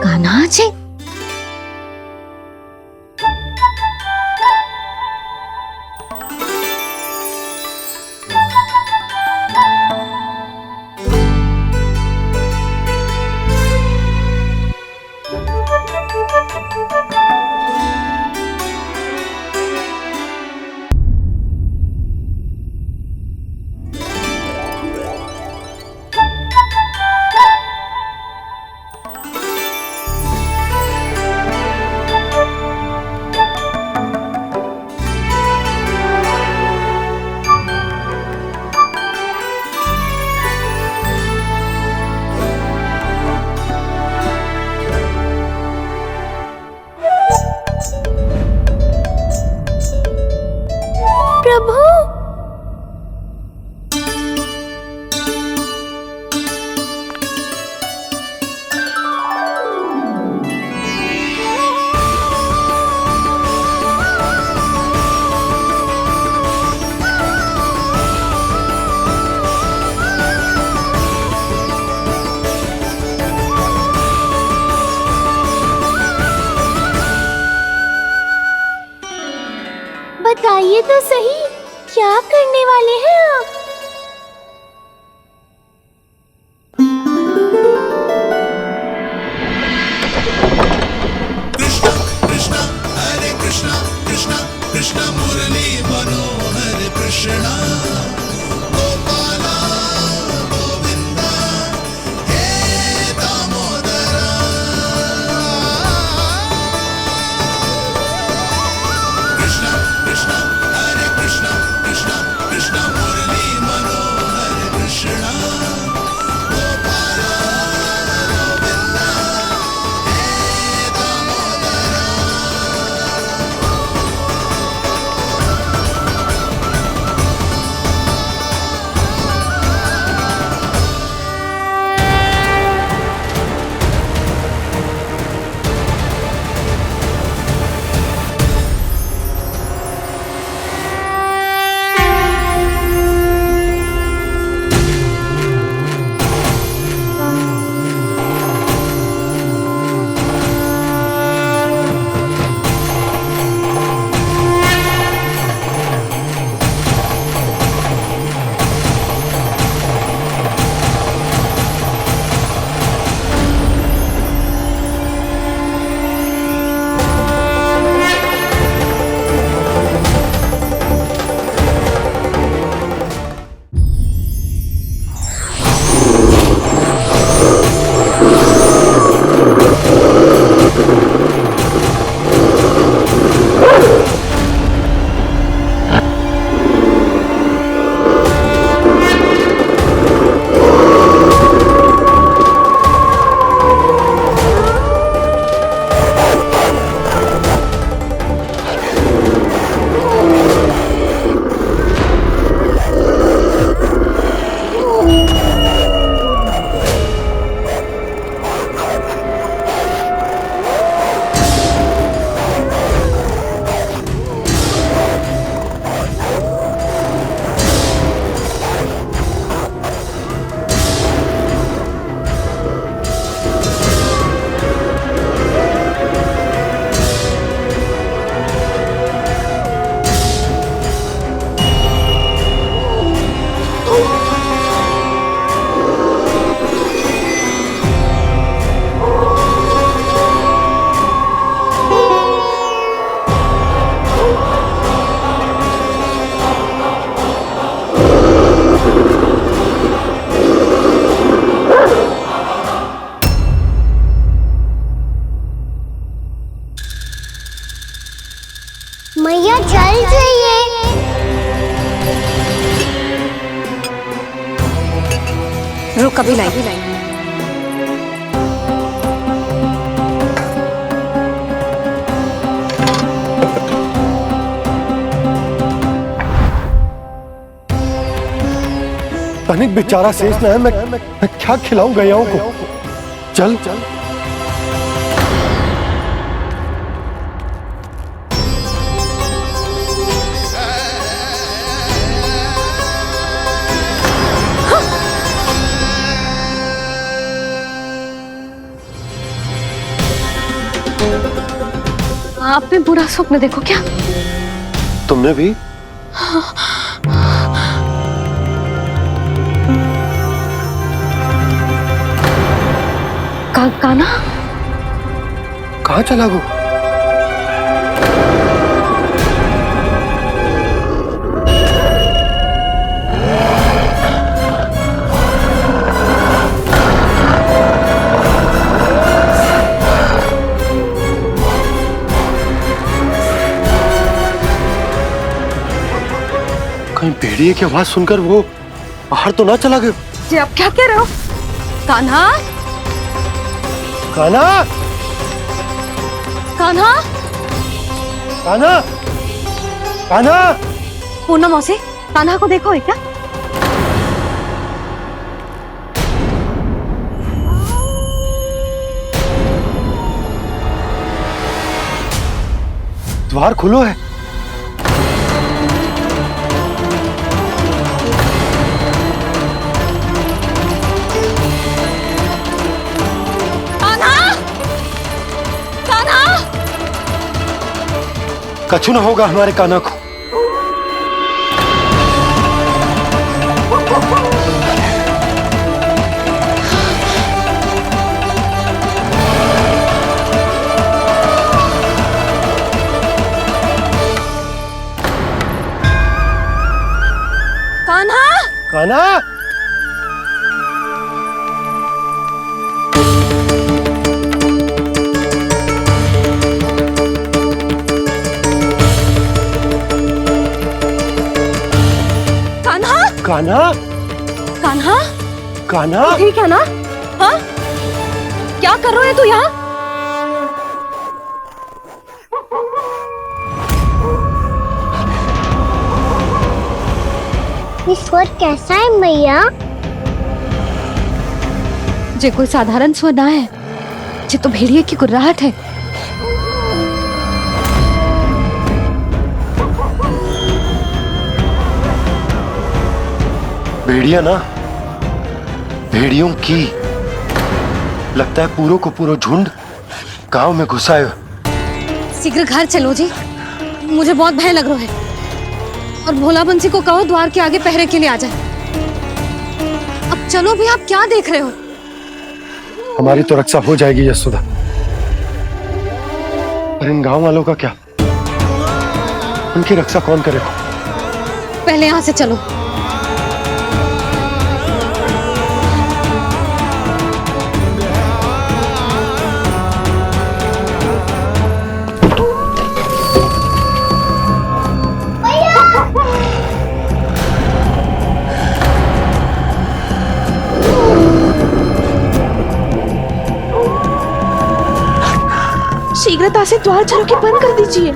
Speaker 7: कान्हा जी,
Speaker 16: प्रभु, बताइए तो सही, क्या करने वाले हैं आप? मैया जल जाइए।
Speaker 7: रुक, अभी लाई।
Speaker 1: तनिक बेचारा शेष न है, मैं क्या खिलाऊं गयाओं को। चल चल।
Speaker 7: आपने बुरा स्वप्न देखो क्या?
Speaker 1: तुमने भी?
Speaker 7: काना
Speaker 1: कहाँ चला गो? कहीं भेड़िए की आवाज सुनकर वो बाहर तो ना चला गया?
Speaker 7: जी आप क्या कह रहे हो? कान्हा,
Speaker 1: कान्हा,
Speaker 7: कान्हा,
Speaker 1: कान्हा, कान्हा।
Speaker 7: पूर्णा मौसी, कान्हा को देखो है क्या?
Speaker 1: द्वार खुलो है। कछु ना होगा हमारे कान्हा को।
Speaker 7: कान्हा,
Speaker 1: कान्हा, कान्हा,
Speaker 7: कान्हा,
Speaker 1: कान्हा,
Speaker 7: ठीक है ना? हाँ? क्या कर रहे हो तू यहाँ?
Speaker 3: स्वर कैसा है मैया?
Speaker 7: जे कोई साधारण स्वर ना है, जे तो भेड़िए की गुर्राहट है।
Speaker 1: भेड़िया ना, भेड़ियों की लगता है पूरो को पूरो झुंड गांव में घुसा है।
Speaker 7: शीघ्र घर चलो जी, मुझे बहुत भय लग रहा है। और भोला बंसी को कहो द्वार के आगे पहरे के लिए आ जाए। अब चलो भी, आप क्या देख रहे हो?
Speaker 1: हमारी तो रक्षा हो जाएगी यशोदा, पर इन गांव वालों का क्या? उनकी रक्षा कौन करेगा?
Speaker 7: पहले यहाँ से चलो।
Speaker 8: शीघ्रता से द्वार चलो के बंद कर दीजिए।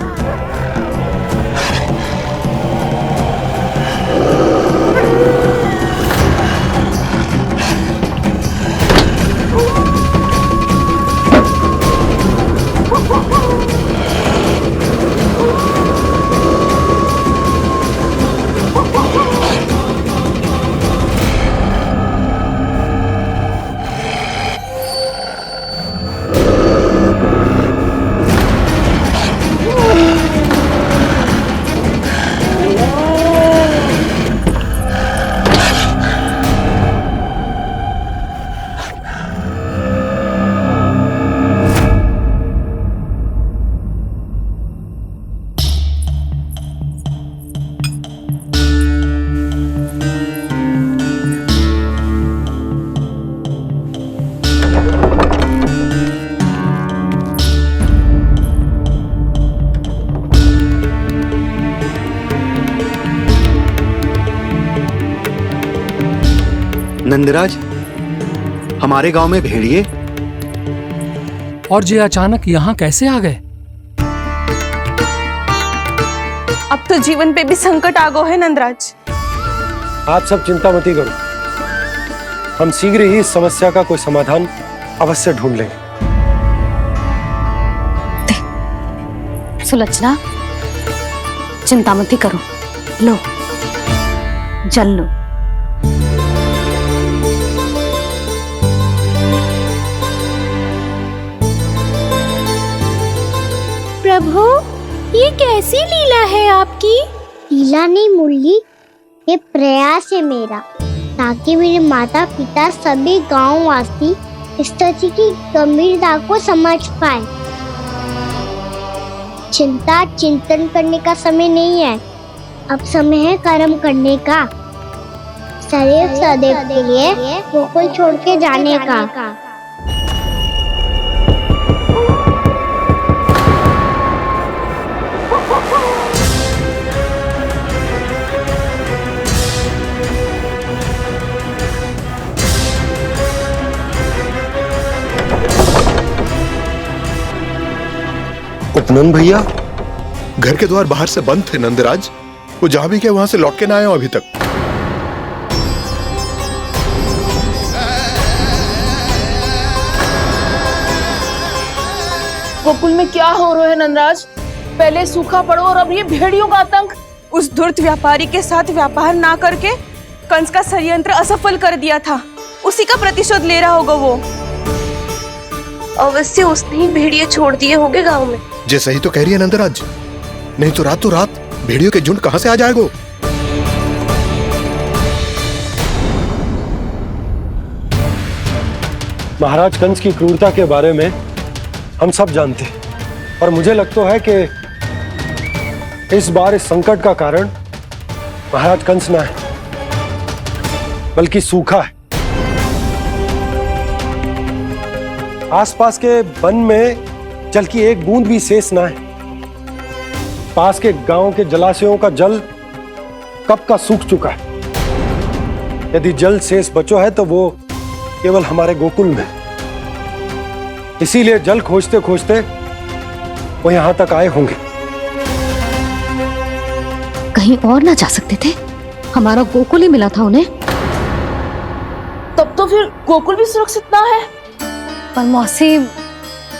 Speaker 13: नंदराज, हमारे गांव में भेड़िए
Speaker 17: और ये अचानक यहाँ कैसे आ गए?
Speaker 8: अब तो जीवन पे भी संकट आ गो है नंदराज।
Speaker 1: आप सब चिंता मत करो, हम शीघ्र ही इस समस्या का कोई समाधान अवश्य ढूंढ लेंगे।
Speaker 7: सुलक्षणा, चिंता मत ही करो, लो जल लो।
Speaker 16: प्रभु, ये कैसी लीला है आपकी?
Speaker 3: लीला नहीं मुरली, ये प्रयास है मेरा, ताकि मेरे माता पिता सभी गांव वासी इस स्थिति की गंभीरता को समझ पाए। चिंता चिंतन करने का समय नहीं है, अब समय है कर्म करने का, सदैव सदैव के लिए गोकुल छोड़ के जाने का।
Speaker 1: उपनंद भैया,
Speaker 4: घर के द्वार बाहर से बंद थे नंदराज। वो जहां भी गए वहां से लौट के ना आए हो अभी तक।
Speaker 5: गोकुल में क्या हो रहा है नंदराज? पहले सूखा पड़ो और अब ये भेड़ियों का आतंक।
Speaker 8: उस धूर्त व्यापारी के साथ व्यापार ना करके कंस का षड्यंत्र असफल कर दिया था, उसी का प्रतिशोध ले रहा होगा वो।
Speaker 9: अवश्य उसने ही भेड़िए छोड़ दिए होंगे गांव में।
Speaker 4: जैसा ही तो कह रही है नंदराज, नहीं तो रात भेड़ियों के झुंड कहां से आ जाएगा?
Speaker 1: महाराज कंस की क्रूरता के बारे में हम सब जानते हैं, और मुझे लगता है कि इस बार इस संकट का कारण महाराज कंस ना है, बल्कि सूखा है। आसपास के वन में जल की एक बूंद भी शेष ना है। पास के गांव के जलाशयों का जल कब का सूख चुका है। यदि जल शेष बचो है तो वो केवल हमारे गोकुल में। इसीलिए जल खोजते खोजते वो यहां तक आए होंगे।
Speaker 7: कहीं और ना जा सकते थे? हमारा गोकुल ही मिला था उन्हें।
Speaker 5: तब तो फिर गोकुल भी सुरक्षित ना है।
Speaker 7: पर मौसी,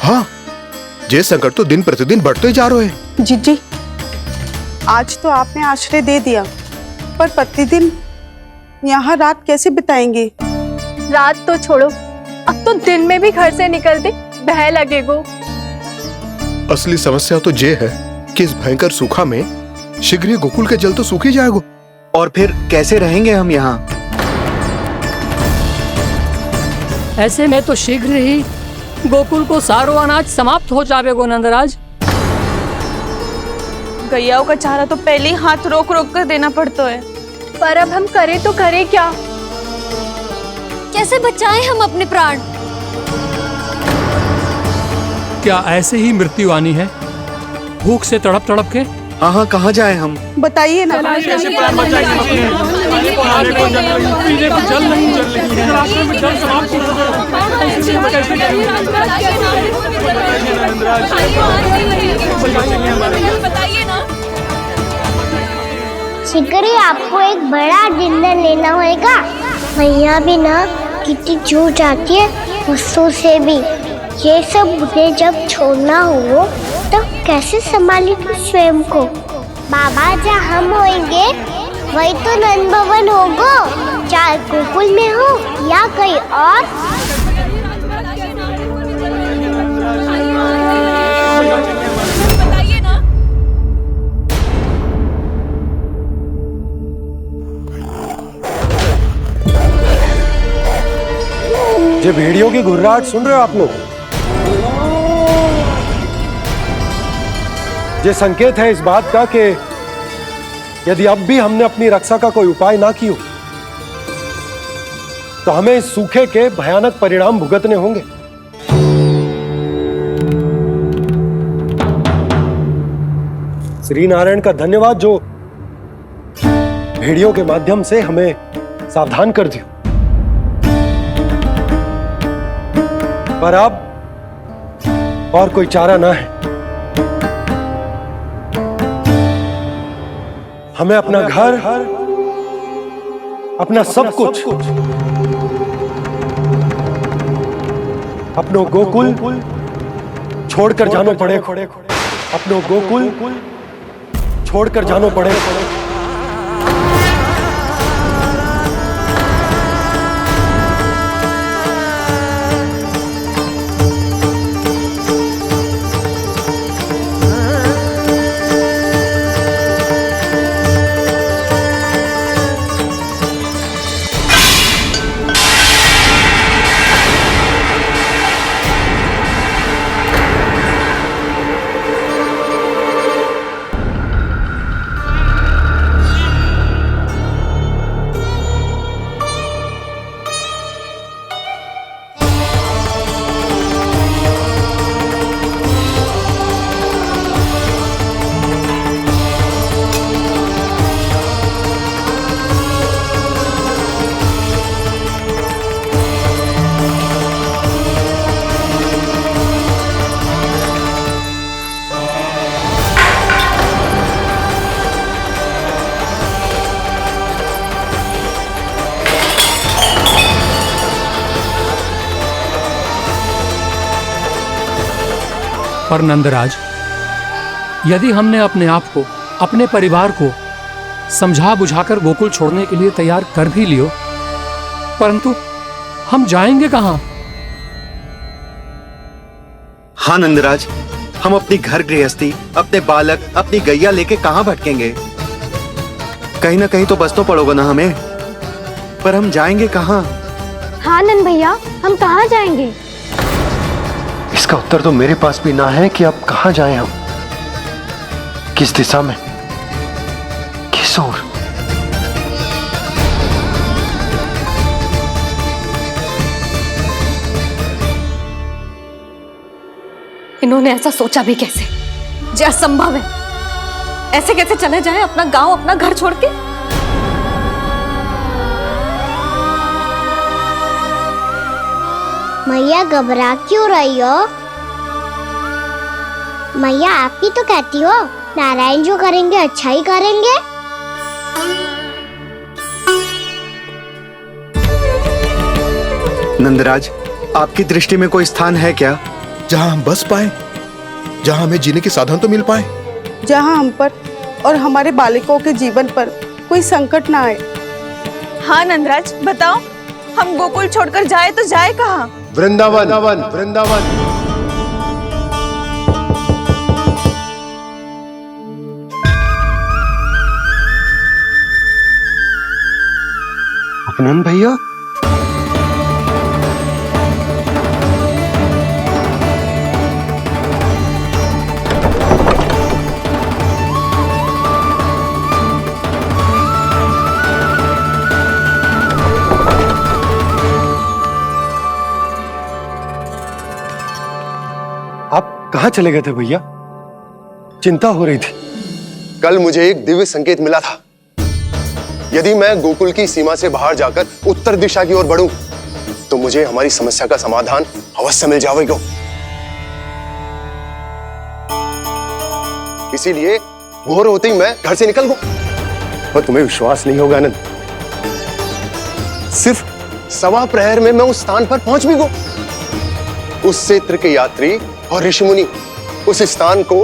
Speaker 4: हाँ, ये संकट तो दिन प्रतिदिन बढ़ते जा रहे हैं।
Speaker 8: जीजी, आज तो आपने आश्रय दे दिया, पर प्रतिदिन यहाँ रात कैसे बिताएंगे?
Speaker 6: रात तो छोड़ो, अब तो दिन में भी घर से निकलते भय लगेगो।
Speaker 4: असली समस्या तो ये है कि इस भयंकर सूखा में शीघ्र ही गोकुल के जल तो सूख ही जाएगा।
Speaker 13: और फिर कैसे रहेंगे हम यहाँ?
Speaker 17: ऐसे में तो शीघ्र ही गोकुल को सारो अनाज समाप्त हो जाएगो नंदराज।
Speaker 8: गैयाओं का चारा तो पहले ही हाथ रोक रोक कर देना पड़ता है।
Speaker 6: पर अब हम करें तो करें क्या? कैसे बचाएं हम अपने प्राण?
Speaker 17: क्या ऐसे ही मृत्यु आनी है, भूख से तड़प तड़प के?
Speaker 13: हाँ, कहाँ जाएं हम?
Speaker 8: बताइए ना।
Speaker 17: कैसे प्राण बचाएं? पीने को जल नहीं, रास्ते में जल समाप्त हो
Speaker 3: शीघ्र ही आपको एक बड़ा निर्णय लेना होगा। मैया भी ना कितनी जूझ जाती है गुस्सों से भी। ये सब मुझे जब छोड़ना हो तो कैसे संभाली तू स्वयं को? बाबा जहाँ हम होंगे वही तो नंद भवन होगा, चाहे गोकुल में हो या कहीं और।
Speaker 1: ये भेड़ियों की घुर्राहट सुन रहे हो आप लोग? ये संकेत है इस बात का कि यदि अब भी हमने अपनी रक्षा का कोई उपाय ना किया तो हमें इस सूखे के भयानक परिणाम भुगतने होंगे। श्री नारायण का धन्यवाद जो भेड़ियों के माध्यम से हमें सावधान कर दिया। पर अब और कोई चारा ना है। हमें अपना घर, अपना सब कुछ अपनो गोकुल छोड़कर जानो पड़े, अपनो गोकुल छोड़कर जानो पड़े।
Speaker 17: पर नंदराज, यदि हमने अपने आप को, अपने परिवार को समझा बुझाकर गोकुल छोड़ने के लिए तैयार कर भी लियो, परंतु हम जाएंगे कहां?
Speaker 13: हाँ नंदराज, हम अपनी घर गृहस्थी, अपने बालक, अपनी गैया लेके कहां भटकेंगे? कहीं ना कहीं तो बस तो पड़ोगा ना हमें, पर हम जाएंगे कहां?
Speaker 6: हाँ नंद भैया, हम कहाँ जाएंगे?
Speaker 1: इसका उत्तर तो मेरे पास भी ना है कि अब कहां जाएं हम, किस दिशा में, किस ओर।
Speaker 7: इन्होंने ऐसा सोचा भी कैसे? जो असंभव है। ऐसे कैसे चले जाएं अपना गांव, अपना घर छोड़ के?
Speaker 3: मैया घबरा क्यों रही हो? मैया आप ही तो कहती हो नारायण जो करेंगे अच्छा ही करेंगे।
Speaker 13: नंदराज, आपकी दृष्टि में कोई स्थान है क्या
Speaker 4: जहां हम बस पाए, जहां हमें जीने के साधन तो मिल पाए,
Speaker 8: जहां हम पर और हमारे बालकों के जीवन पर कोई संकट ना आए? हाँ नंदराज, बताओ, हम गोकुल छोड़कर जाए तो जाए कहाँ?
Speaker 2: वृंदावन, वृंदावन।
Speaker 1: अपनन भैया, कहां चले गए थे भैया? चिंता हो रही थी।
Speaker 2: कल मुझे एक दिव्य संकेत मिला था। यदि मैं गोकुल की सीमा से बाहर जाकर उत्तर दिशा की ओर बढ़ूं, तो मुझे हमारी समस्या का समाधान अवश्य मिल जाएगा। इसीलिए भोर होते ही मैं घर से निकल गया। और तुम्हें विश्वास नहीं होगा आनंद, सिर्फ सवा प्रहर में मैं उस स्थान पर पहुंच भी गया। उस क्षेत्र के यात्री और ऋषि मुनि उस स्थान को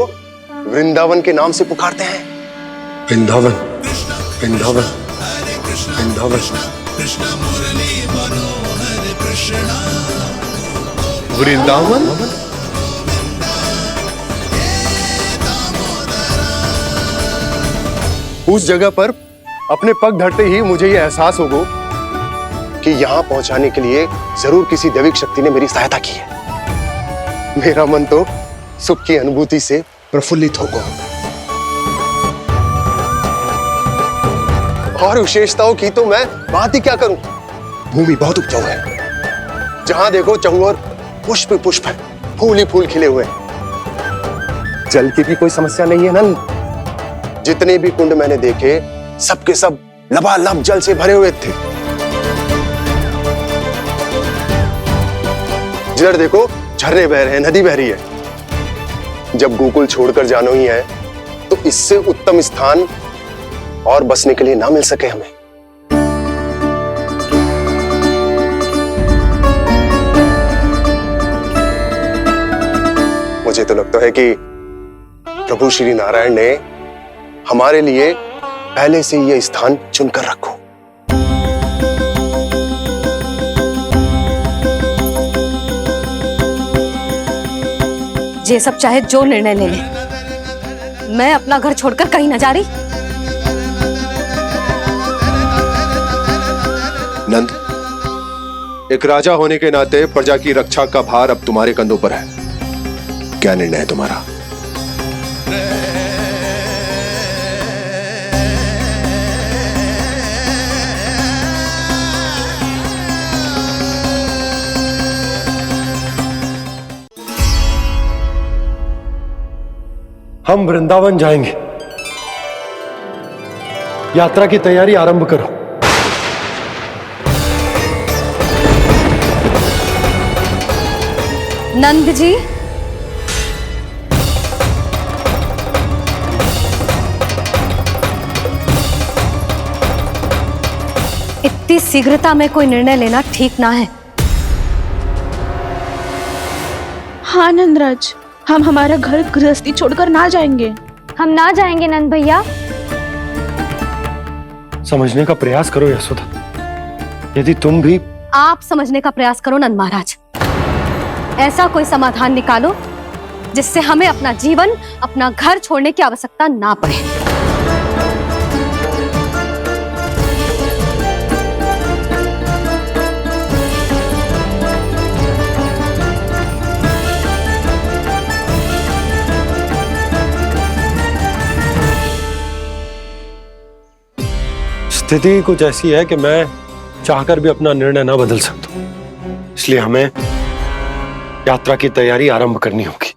Speaker 2: वृंदावन के नाम से पुकारते हैं।
Speaker 1: वृंदावन, वृंदावन, वृंदावन,
Speaker 2: वृंदावन। उस जगह पर अपने पग धरते ही मुझे यह एहसास होगा कि यहां पहुंचाने के लिए जरूर किसी दैविक शक्ति ने मेरी सहायता की है। मेरा मन तो सुख की अनुभूति से प्रफुल्लित होगा। और विशेषताओं की तो मैं बात ही क्या करूं। भूमि बहुत उपजाऊ है, जहां देखो चहुओर पुष्प पुष्प है, फूल ही फूल खिले हुए हैं। जल की भी कोई समस्या नहीं है नंद। जितने भी कुंड मैंने देखे, सबके सब लबालब जल से भरे हुए थे। जिधर देखो झरने बह रहे हैं, नदी बह रही है। जब गोकुल छोड़कर जाना ही है, तो इससे उत्तम स्थान और बसने के लिए ना मिल सके हमें। मुझे तो लगता है कि प्रभु श्री नारायण ने हमारे लिए पहले से ये स्थान चुनकर रखो।
Speaker 7: ये सब चाहे जो निर्णय ले ले, मैं अपना घर छोड़कर कहीं न जा रही।
Speaker 2: नंद, एक राजा होने के नाते प्रजा की रक्षा का भार अब तुम्हारे कंधों पर है। क्या निर्णय है तुम्हारा?
Speaker 1: हम वृंदावन जाएंगे। यात्रा की तैयारी आरंभ करो।
Speaker 7: नंद जी, इतनी शीघ्रता में कोई निर्णय लेना ठीक ना है।
Speaker 9: हाँ नंदराज, हम हमारा घर गृहस्थी छोड़कर ना जाएंगे।
Speaker 6: हम ना जाएंगे नंद भैया।
Speaker 1: समझने का प्रयास करो यशोदा। यदि तुम भी
Speaker 7: आप समझने का प्रयास करो नंद महाराज। ऐसा कोई समाधान निकालो जिससे हमें अपना जीवन, अपना घर छोड़ने की आवश्यकता ना पड़े।
Speaker 1: स्थिति कुछ ऐसी है कि मैं चाहकर भी अपना निर्णय ना बदल सकता, इसलिए हमें यात्रा की तैयारी आरंभ करनी होगी।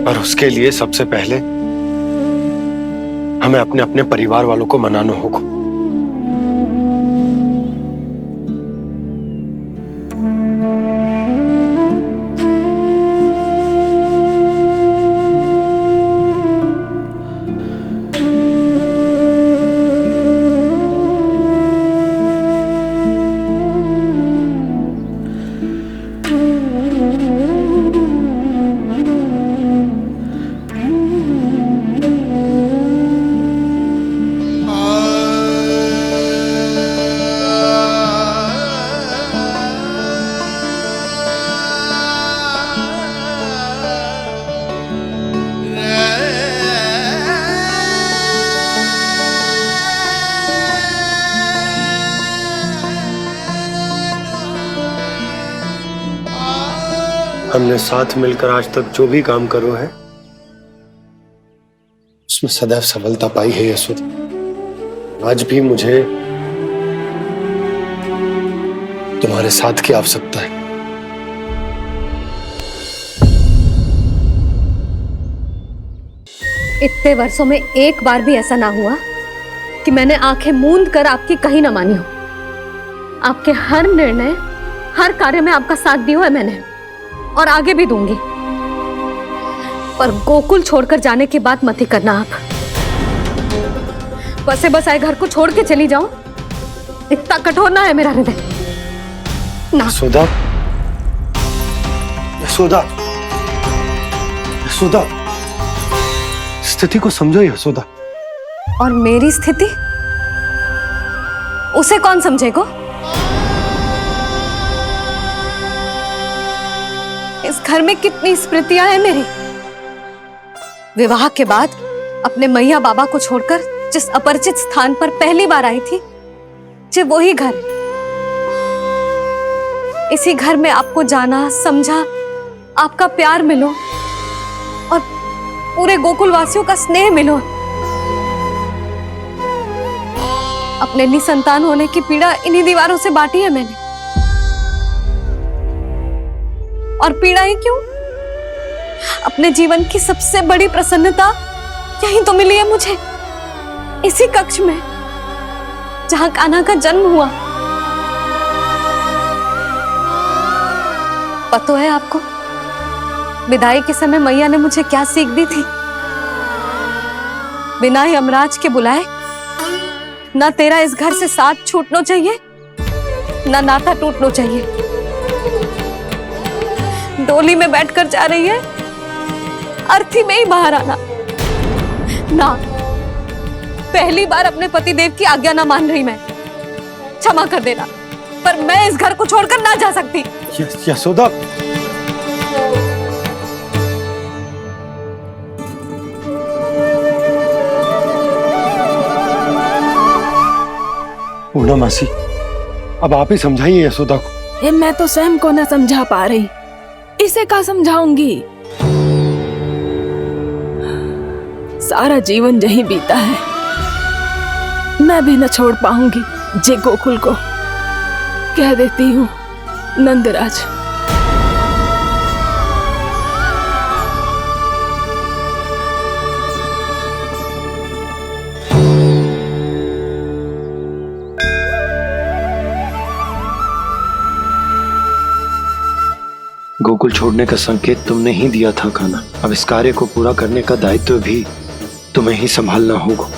Speaker 1: और उसके लिए सबसे पहले हमें अपने अपने परिवार वालों को मनाना होगा। हमने साथ मिलकर आज तक जो भी काम करो है उसमें सदैव सफलता पाई है यशोदा। आज भी मुझे तुम्हारे साथ की आवश्यकता है।
Speaker 7: इतने वर्षों में एक बार भी ऐसा ना हुआ कि मैंने आंखें मूंद कर आपकी कहीं ना मानी हो। आपके हर निर्णय, हर कार्य में आपका साथ दिया है मैंने, और आगे भी दूंगी। पर गोकुल छोड़कर जाने की बात मत ही करना आप। बसे बसाए घर को छोड़ के चली जाऊं, इतना कठोर ना है मेरा हृदय ना।
Speaker 1: यशोदा, यशोदा, यशोदा, स्थिति को समझो यशोदा।
Speaker 7: और मेरी स्थिति उसे कौन समझेगा? इस घर में कितनी स्मृतियां हैं मेरी। विवाह के बाद अपने मैया बाबा को छोड़कर जिस अपरिचित स्थान पर पहली बार आई थी, जो वही घर। इसी घर में आपको जाना, समझा, आपका प्यार मिलो और पूरे गोकुल वासियों का स्नेह मिलो। अपने निसंतान होने की पीड़ा इन्हीं दीवारों से बांटी है मैंने। और पीड़ा ही क्यों? अपने जीवन की सबसे बड़ी प्रसन्नता यही तो मिली है मुझे, इसी कक्ष में जहां कान्हा का जन्म हुआ। पता है आपको विदाई के समय मैया ने मुझे क्या सीख दी थी? बिना ही यमराज के बुलाए ना तेरा इस घर से साथ छूटना चाहिए, ना नाता टूटना चाहिए। डोली में बैठकर जा रही है, अर्थी में ही बाहर आना। ना, पहली बार अपने पति देव की आज्ञा ना मान रही मैं, क्षमा कर देना, पर मैं इस घर को छोड़कर ना जा सकती।
Speaker 1: यशोदा, पूर्णा मासी, अब आप ही समझाइए यशोदा को।
Speaker 10: मैं तो स्वयं को न समझा पा रही, इसे क्या समझाऊंगी? सारा जीवन यही बीता है, मैं भी न छोड़ पाऊंगी जे गोकुल को। कह देती हूँ नंदराज।
Speaker 1: गोकुल छोड़ने का संकेत तुमने ही दिया था कान्हा। अब इस कार्य को पूरा करने का दायित्व भी तुम्हें ही संभालना होगा।